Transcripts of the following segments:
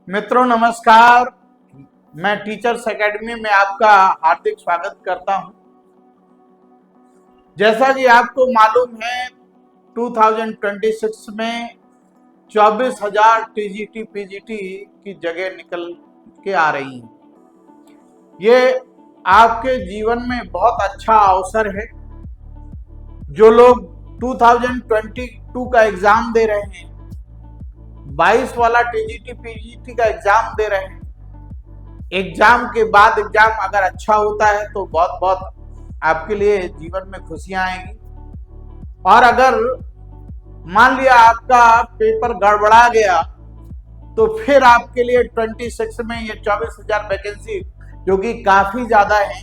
मित्रों नमस्कार। मैं टीचर्स एकेडमी में आपका हार्दिक स्वागत करता हूं। जैसा कि आपको मालूम है 2026 में 24,000 टीजीटी पीजीटी की जगह निकल के आ रही हैं। ये आपके जीवन में बहुत अच्छा अवसर है। जो लोग 2022 का एग्जाम दे रहे हैं, 22 वाला टीजीटी पीजीटी का एग्जाम दे रहे हैं, एग्जाम के बाद एग्जाम अगर अच्छा होता है तो बहुत बहुत आपके लिए जीवन में खुशियां आएंगी। और अगर मान लिया आपका पेपर गड़बड़ा गया तो फिर आपके लिए 26 में ये 24,000 वैकेंसी जो कि काफी ज्यादा है,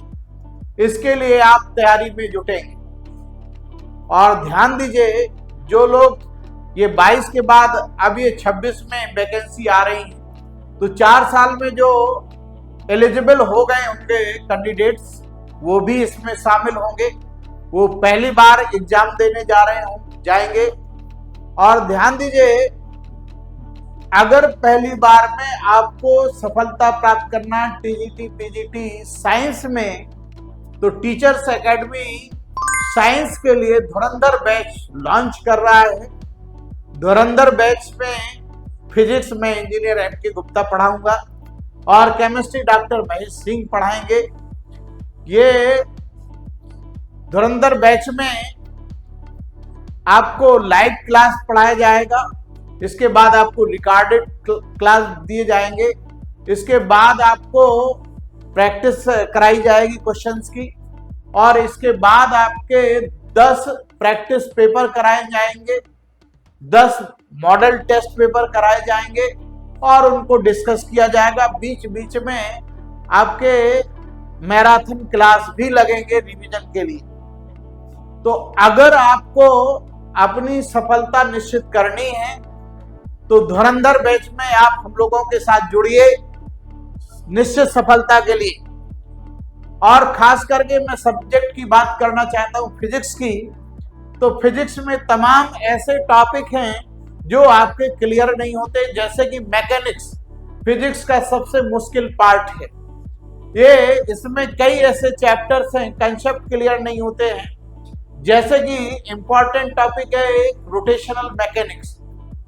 इसके लिए आप तैयारी में जुटेंगे। और ध्यान दीजिए, जो लोग ये 22 के बाद अब ये 26 में वैकेंसी आ रही है, तो 4 साल में जो एलिजिबल हो गए उनके कैंडिडेट्स वो भी इसमें शामिल होंगे। वो पहली बार एग्जाम देने जाएंगे। और ध्यान दीजिए, अगर पहली बार में आपको सफलता प्राप्त करना टीजीटी पीजीटी साइंस में, तो टीचर्स एकेडमी साइंस के लिए धुरंधर बैच लॉन्च कर रहा है। धुरंधर बैच में फिजिक्स में इंजीनियर एम.के. गुप्ता पढ़ाऊंगा और केमिस्ट्री डॉक्टर महेश सिंह पढ़ाएंगे। ये धुरंधर बैच में आपको लाइव क्लास पढ़ाया जाएगा। इसके बाद आपको रिकॉर्डेड क्लास दिए जाएंगे। इसके बाद आपको प्रैक्टिस कराई जाएगी क्वेश्चंस की। और इसके बाद आपके 10 प्रैक्टिस पेपर कराए जाएंगे, 10 मॉडल टेस्ट पेपर कराए जाएंगे और उनको डिस्कस किया जाएगा। बीच बीच में आपके मैराथन क्लास भी लगेंगे रिवीजन के लिए। तो अगर आपको अपनी सफलता निश्चित करनी है तो धुरंधर बैच में आप हम लोगों के साथ जुड़िए निश्चित सफलता के लिए। और खास करके मैं सब्जेक्ट की बात करना चाहता हूं, फिजिक्स की। तो फिजिक्स में तमाम ऐसे टॉपिक हैं जो आपके क्लियर नहीं होते, जैसे कि मैकेनिक्स फिजिक्स का सबसे मुश्किल पार्ट है। ये इसमें कई ऐसे चैप्टर्स हैं, कंसेप्ट क्लियर नहीं होते हैं। जैसे कि इंपॉर्टेंट टॉपिक है एक रोटेशनल मैकेनिक्स।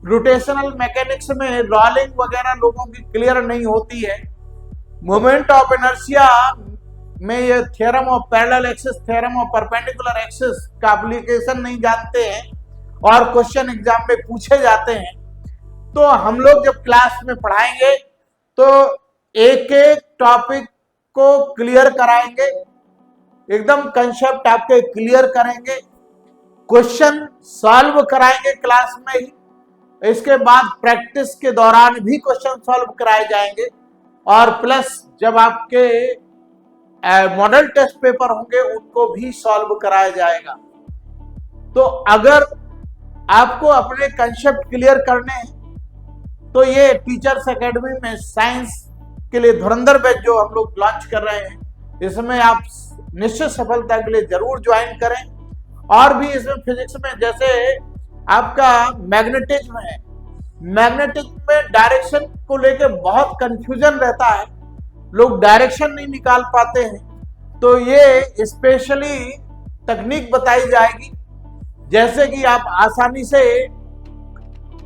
रोटेशनल मैकेनिक्स में रोलिंग वगैरह लोगों की क्लियर नहीं होती है। मोमेंट ऑफ इनर्शिया में ये theorem of parallel axis, theorem of perpendicular axis का एप्लीकेशन नहीं जानते हैं और क्वेश्चन एग्जाम में पूछे जाते हैं। तो हम लोग जब क्लास में पढ़ाएंगे तो एक एक टॉपिक को क्लियर कराएंगे, एकदम कंसेप्ट आपके क्लियर करेंगे, क्वेश्चन सॉल्व कराएंगे क्लास में ही। इसके बाद प्रैक्टिस के दौरान भी क्वेश्चन सॉल्व कराए जाएंगे और प्लस जब आपके मॉडल टेस्ट पेपर होंगे उनको भी सॉल्व कराया जाएगा। तो अगर आपको अपने कंसेप्ट क्लियर करने हैं तो ये टीचर्स एकेडमी में साइंस के लिए धुरंधर बैच जो हम लोग लॉन्च कर रहे हैं, इसमें आप निश्चित सफलता के लिए जरूर ज्वाइन करें। और भी इसमें फिजिक्स में जैसे आपका मैग्नेटिज्म है, मैग्नेटिज्म में डायरेक्शन को लेकर बहुत कंफ्यूजन रहता है, लोग डायरेक्शन नहीं निकाल पाते हैं। तो ये स्पेशली तकनीक बताई जाएगी जैसे कि आप आसानी से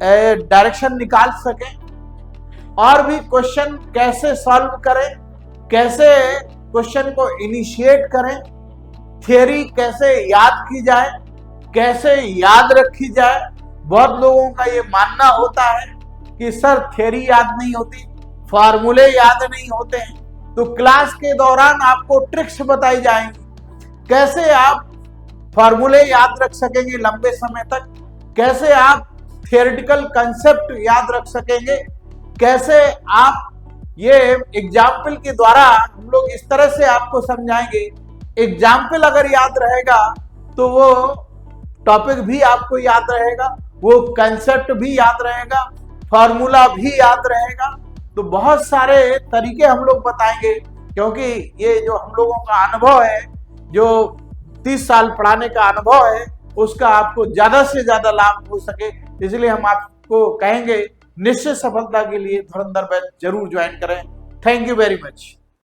डायरेक्शन निकाल सकें। और भी क्वेश्चन कैसे सॉल्व करें, कैसे क्वेश्चन को इनिशिएट करें, थियरी कैसे याद की जाए, कैसे याद रखी जाए। बहुत लोगों का ये मानना होता है कि सर थियरी याद नहीं होती, फार्मूले याद नहीं होते हैं। तो क्लास के दौरान आपको ट्रिक्स बताई जाएंगी, कैसे आप फार्मूले याद रख सकेंगे लंबे समय तक, कैसे आप थियोरेटिकल कंसेप्ट याद रख सकेंगे, कैसे आप ये एग्जाम्पल के द्वारा हम लोग इस तरह से आपको समझाएंगे। एग्जाम्पल अगर याद रहेगा तो वो टॉपिक भी आपको याद रहेगा, वो कंसेप्ट भी याद रहेगा, फॉर्मूला भी याद रहेगा। तो बहुत सारे तरीके हम लोग बताएंगे, क्योंकि ये जो हम लोगों का अनुभव है, जो 30 साल पढ़ाने का अनुभव है, उसका आपको ज्यादा से ज्यादा लाभ हो सके, इसलिए हम आपको कहेंगे निश्चित सफलता के लिए धुरंधर बैच जरूर ज्वाइन करें। Thank you very much.